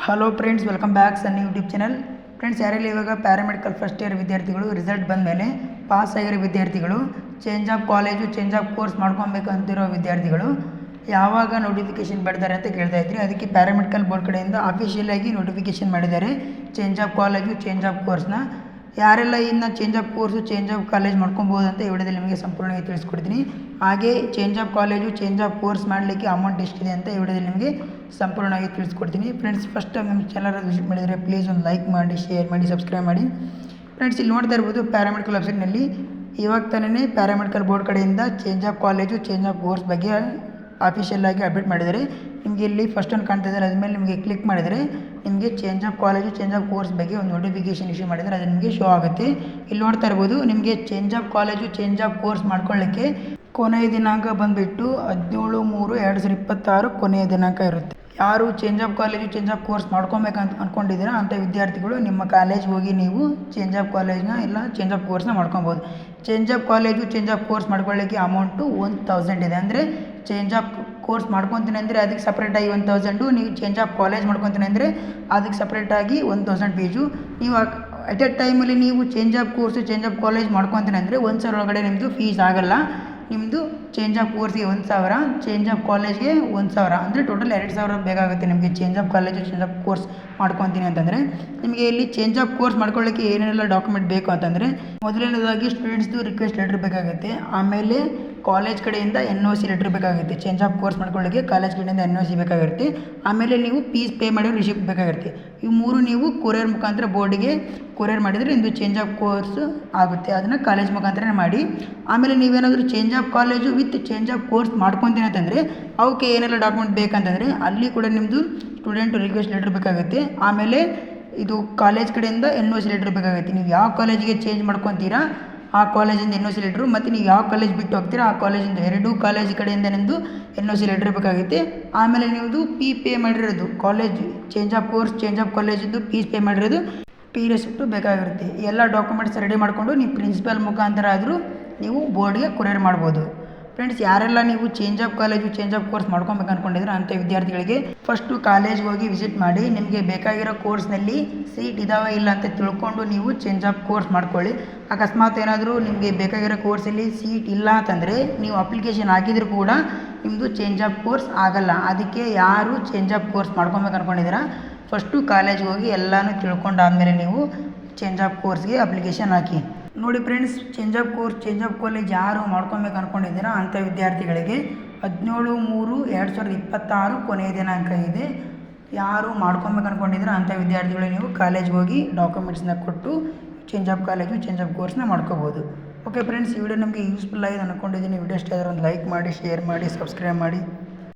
Hello friends, welcome back ಸನ್ನಿ YouTube channel. Friends, ಯಾರೆಲ್ಲ ಇವಾಗ paramedical first year ವಿದ್ಯಾರ್ಥಿಗಳು result ಬಂದ ಮೇಲೆ ಪಾಸ್ ಆಗಿರೋ ವಿದ್ಯಾರ್ಥಿಗಳು change of college change of course ಮಾಡ್ಕೊಬೇಕು ಅಂತಿರೋ ವಿದ್ಯಾರ್ಥಿಗಳು ಯಾವಾಗ ನೋಟಿಫಿಕೇಷನ್ ಬಿಡ್ತಾರೆ ಅಂತ ಕೇಳ್ತಾ ಇದ್ರಿ. ಅದಕ್ಕೆ ಪ್ಯಾರಾಮೆಡಿಕಲ್ ಬೋರ್ಡ್ ಕಡೆಯಿಂದ ಆಫಿಷಿಯಲಾಗಿ ನೋಟಿಫಿಕೇಷನ್ ಮಾಡಿದ್ದಾರೆ change of college change of ಕೋರ್ಸ್ನ. ಯಾರೆಲ್ಲ ಇನ್ನು change of course change of college ಮಾಡ್ಕೊಬೋದು ಅಂತ ಈ ವಿಡಿಯೋದಲ್ಲಿ ನಿಮಗೆ ಸಂಪೂರ್ಣವಾಗಿ ತಿಳಿಸ್ಕೊಡ್ತೀನಿ. ಹಾಗೆ change of college change of course ಮಾಡಲಿಕ್ಕೆ ಅಮೌಂಟ್ ಎಷ್ಟಿದೆ ಅಂತ ಈ ವಿಡಿಯೋದಲ್ಲಿ ನಿಮಗೆ ಸಂಪೂರ್ಣವಾಗಿ ತಿಳಿಸ್ಕೊಡ್ತೀನಿ. ಫ್ರೆಂಡ್ಸ್, ಫಸ್ಟ್ ಟೈಮ್ ನಮ್ಮ ಚಾನಲ್ ವಿಸಿಟ್ ಮಾಡಿದರೆ ಪ್ಲೀಸ್ ಒಂದು ಲೈಕ್ ಮಾಡಿ, ಶೇರ್ ಮಾಡಿ, ಸಬ್ಸ್ಕ್ರೈಬ್ ಮಾಡಿ. ಫ್ರೆಂಡ್ಸ್, ಇಲ್ಲಿ ನೋಡ್ತಾ ಇರ್ಬೋದು ಪ್ಯಾರಾಮೆಡಿಕಲ್ ವೆಬ್ಸೈಟ್ನಲ್ಲಿ ಇವಾಗ ತಾನೇ ಪ್ಯಾರಾಮೆಡಿಕಲ್ ಬೋರ್ಡ್ ಕಡೆಯಿಂದ change of college change of course ಬಗ್ಗೆ ಆಫಿಷಿಯಲಾಗಿ ಅಪ್ಡೇಟ್ ಮಾಡಿದ್ದಾರೆ. ನಿಮಗೆ ಇಲ್ಲಿ ಫಸ್ಟ್ ಒಂದು ಕಾಣ್ತಾ ಇದ್ದಾರೆ, ಅದ್ಮೇಲೆ ನಿಮಗೆ ಕ್ಲಿಕ್ ಮಾಡಿದರೆ ನಿಮಗೆ change of college change of course ಬಗ್ಗೆ ಒಂದು ನೋಟಿಫಿಕೇಷನ್ ಇಶ್ಯೂ ಮಾಡಿದರೆ ಅದು ನಿಮಗೆ ಶೋ ಆಗುತ್ತೆ. ಇಲ್ಲಿ ನೋಡ್ತಾ ಇರ್ಬೋದು ನಿಮಗೆ change of college change of course ಮಾಡ್ಕೊಳ್ಳಿಕ್ಕೆ ಕೊನೆಯ ದಿನಾಂಕ ಬಂದುಬಿಟ್ಟು 17/3/2026 ಕೊನೆಯ ದಿನಾಂಕ ಇರುತ್ತೆ. ಯಾರು change of college change of course ಮಾಡ್ಕೊಬೇಕಂತ ಅಂದ್ಕೊಂಡಿದ್ದೀರಾ ಅಂಥ ವಿದ್ಯಾರ್ಥಿಗಳು ನಿಮ್ಮ ಕಾಲೇಜ್ ಹೋಗಿ ನೀವು ಚೇಂಜ್ ಆಫ್ ಕಾಲೇಜ್ನ ಇಲ್ಲ ಚೇಂಜ್ ಆಫ್ ಕೋರ್ಸ್ನ ಮಾಡ್ಕೊಬೋದು. Change of college change of course ಮಾಡ್ಕೊಳ್ಳಿಕ್ಕೆ ಅಮೌಂಟು 1000 ಇದೆ. ಅಂದರೆ ಚೇಂಜ್ ಆಫ್ ಕೋರ್ಸ್ ಮಾಡ್ಕೊತೀನಿ ಅಂದರೆ ಅದಕ್ಕೆ ಸಪ್ರೇಟಾಗಿ 1000, ನೀವು ಚೇಂಜ್ ಆಫ್ ಕಾಲೇಜ್ ಮಾಡ್ಕೊತೀನಿ ಅಂದರೆ ಅದಕ್ಕೆ ಸಪ್ರೇಟಾಗಿ 1000 ಫೀಸು. ನೀವು ಅಟ್ ಎ ಟೈಮಲ್ಲಿ ನೀವು change of course change of college ಮಾಡ್ಕೊತೀನಿ ಅಂದರೆ 1000 ಒಳಗಡೆ ನಿಮ್ಮದು ಫೀಸ್ ಆಗಲ್ಲ. ನಿಮ್ಮದು ಚೇಂಜ್ ಆಫ್ ಕೋರ್ಸ್ಗೆ 1000, ಚೇಂಜ್ ಆಫ್ ಕಾಲೇಜ್ಗೆ 1000, ಅಂದರೆ ಟೋಟಲ್ 2000 ಬೇಕಾಗುತ್ತೆ ನಿಮಗೆ change of college change of course ಮಾಡ್ಕೊತೀನಿ ಅಂತಂದರೆ. ನಿಮಗೆ ಇಲ್ಲಿ ಚೇಂಜ್ ಆಫ್ ಕೋರ್ಸ್ ಮಾಡ್ಕೊಳ್ಳಿಕ್ಕೆ ಏನೇನೆಲ್ಲ ಡಾಕ್ಯುಮೆಂಟ್ ಬೇಕು ಅಂತಂದರೆ, ಮೊದಲನೇದಾಗಿ ಸ್ಟೂಡೆಂಟ್ಸ್ದು ರಿಕ್ವೆಸ್ಟ್ ಲೆಟ್ರ್ ಬೇಕಾಗುತ್ತೆ. ಆಮೇಲೆ ಕಾಲೇಜ್ ಕಡೆಯಿಂದ NOC ಲೆಟ್ರ್ ಬೇಕಾಗುತ್ತೆ. ಚೇಂಜ್ ಆಫ್ ಕೋರ್ಸ್ ಮಾಡ್ಕೊಳ್ಳಿಕ್ಕೆ ಕಾಲೇಜ್ ಕಡೆಯಿಂದ NOC ಬೇಕಾಗಿರುತ್ತೆ. ಆಮೇಲೆ ನೀವು ಫೀಸ್ ಪೇ ಮಾಡಿರೋ ರಿಸಿಪ್ಟ್ ಬೇಕಾಗಿರುತ್ತೆ. ಇವು ಮೂರು ನೀವು ಕೊರಿಯರ್ ಮುಖಾಂತರ ಬೋರ್ಡಿಗೆ ಕೊರಿಯರ್ ಮಾಡಿದರೆ ನಿಮ್ಮದು ಚೇಂಜ್ ಆಫ್ ಕೋರ್ಸ್ ಆಗುತ್ತೆ. ಅದನ್ನು ಕಾಲೇಜ್ ಮುಖಾಂತರ ಮಾಡಿ. ಆಮೇಲೆ ನೀವೇನಾದರೂ change of college with change of course ಮಾಡ್ಕೊತೀನಿ ಅಂತಂದರೆ ಅವಕ್ಕೆ ಏನೆಲ್ಲ ಡಾಕ್ಯುಮೆಂಟ್ ಬೇಕಂತಂದರೆ ಅಲ್ಲಿ ಕೂಡ ನಿಮ್ಮದು ಸ್ಟೂಡೆಂಟ್ ರಿಕ್ವೆಸ್ಟ್ ಲೆಟ್ರ್ ಬೇಕಾಗುತ್ತೆ. ಆಮೇಲೆ ಇದು ಕಾಲೇಜ್ ಕಡೆಯಿಂದ NOC ಲೆಟ್ರ್ ಬೇಕಾಗುತ್ತೆ. ನೀವು ಯಾವ ಕಾಲೇಜಿಗೆ ಚೇಂಜ್ ಮಾಡ್ಕೊತೀರಾ ಆ ಕಾಲೇಜಿಂದ NOC ಲೆಟ್ರು, ಮತ್ತು ನೀವು ಯಾವ ಕಾಲೇಜ್ ಬಿಟ್ಟು ಹೋಗ್ತೀರಾ ಆ ಕಾಲೇಜಿಂದ, ಎರಡೂ ಕಾಲೇಜ್ ಕಡೆಯಿಂದ ನಿಮ್ಮದು NOC ಲೆಟ್ರ್ ಬೇಕಾಗುತ್ತೆ. ಆಮೇಲೆ ನೀವು ಪೇ ಮಾಡಿರೋದು college change of course change of ಕಾಲೇಜಿಂದು ಫೀಸ್ ಪೇ ಮಾಡಿರೋದು ರೆಸಿಪ್ಟು ಬೇಕಾಗಿರುತ್ತೆ. ಎಲ್ಲ ಡಾಕ್ಯುಮೆಂಟ್ಸ್ ರೆಡಿ ಮಾಡಿಕೊಂಡು ನೀವು ಪ್ರಿನ್ಸಿಪಲ್ ಮುಖಾಂತರ ಆದರೂ ನೀವು ಬೋರ್ಡ್ಗೆ ಕೊರಿಯರ್ ಮಾಡ್ಬೋದು. ಫ್ರೆಂಡ್ಸ್, ಯಾರೆಲ್ಲ ನೀವು change of college change of course ಮಾಡ್ಕೊಬೇಕು ಅಂದ್ಕೊಂಡಿದ್ರೆ ಅಂಥ ವಿದ್ಯಾರ್ಥಿಗಳಿಗೆ ಫಸ್ಟು ಕಾಲೇಜ್ಗೆ ಹೋಗಿ ವಿಸಿಟ್ ಮಾಡಿ ನಿಮಗೆ ಬೇಕಾಗಿರೋ ಕೋರ್ಸ್ನಲ್ಲಿ ಸೀಟ್ ಇದಾವೆ ಇಲ್ಲ ಅಂತ ತಿಳ್ಕೊಂಡು ನೀವು ಚೇಂಜ್ ಆಫ್ ಕೋರ್ಸ್ ಮಾಡ್ಕೊಳ್ಳಿ. ಅಕಸ್ಮಾತ್ ಏನಾದರೂ ನಿಮಗೆ ಬೇಕಾಗಿರೋ ಕೋರ್ಸಲ್ಲಿ ಸೀಟ್ ಇಲ್ಲ ಅಂತಂದರೆ ನೀವು ಅಪ್ಲಿಕೇಶನ್ ಹಾಕಿದರೂ ಕೂಡ ನಿಮ್ಮದು ಚೇಂಜ್ ಆಫ್ ಕೋರ್ಸ್ ಆಗಲ್ಲ. ಅದಕ್ಕೆ ಯಾರು ಚೇಂಜ್ ಆಫ್ ಕೋರ್ಸ್ ಮಾಡ್ಕೊಬೇಕು ಅಂದ್ಕೊಂಡಿದ್ದೀರಾ ಫಸ್ಟು ಕಾಲೇಜ್ಗೆ ಹೋಗಿ ಎಲ್ಲನೂ ತಿಳ್ಕೊಂಡಾದಮೇಲೆ ನೀವು ಚೇಂಜ್ ಆಫ್ ಕೋರ್ಸ್ಗೆ ಅಪ್ಲಿಕೇಶನ್ ಹಾಕಿ. ನೋಡಿ friends, change of course change of college ಯಾರು ಮಾಡ್ಕೊಬೇಕು ಅಂದ್ಕೊಂಡಿದ್ದೀರಾ ಅಂಥ ವಿದ್ಯಾರ್ಥಿಗಳಿಗೆ 17/3/2026 ಕೊನೆಯ ದಿನಾಂಕ ಇದೆ. ಯಾರು ಮಾಡ್ಕೊಬೇಕು ಅಂದ್ಕೊಂಡಿದ್ದೀರಾ ಅಂಥ ವಿದ್ಯಾರ್ಥಿಗಳು ನೀವು ಕಾಲೇಜ್ಗೆ ಹೋಗಿ ಡಾಕ್ಯುಮೆಂಟ್ಸ್ನ ಕೊಟ್ಟು change of college change of ಕೋರ್ಸ್ನ ಮಾಡ್ಕೋಬೋದು. ಓಕೆ ಫ್ರೆಂಡ್ಸ್, ಈ ವಿಡಿಯೋ ನಮಗೆ ಯೂಸ್ಫುಲ್ ಆಗಿದೆ ಅಂದ್ಕೊಂಡಿದ್ದೀನಿ. ವಿಡಿಯೋ ಇಷ್ಟ ಆದರೆ ಒಂದು ಲೈಕ್ ಮಾಡಿ, ಶೇರ್ ಮಾಡಿ, ಸಬ್ಸ್ಕ್ರೈಬ್ ಮಾಡಿ.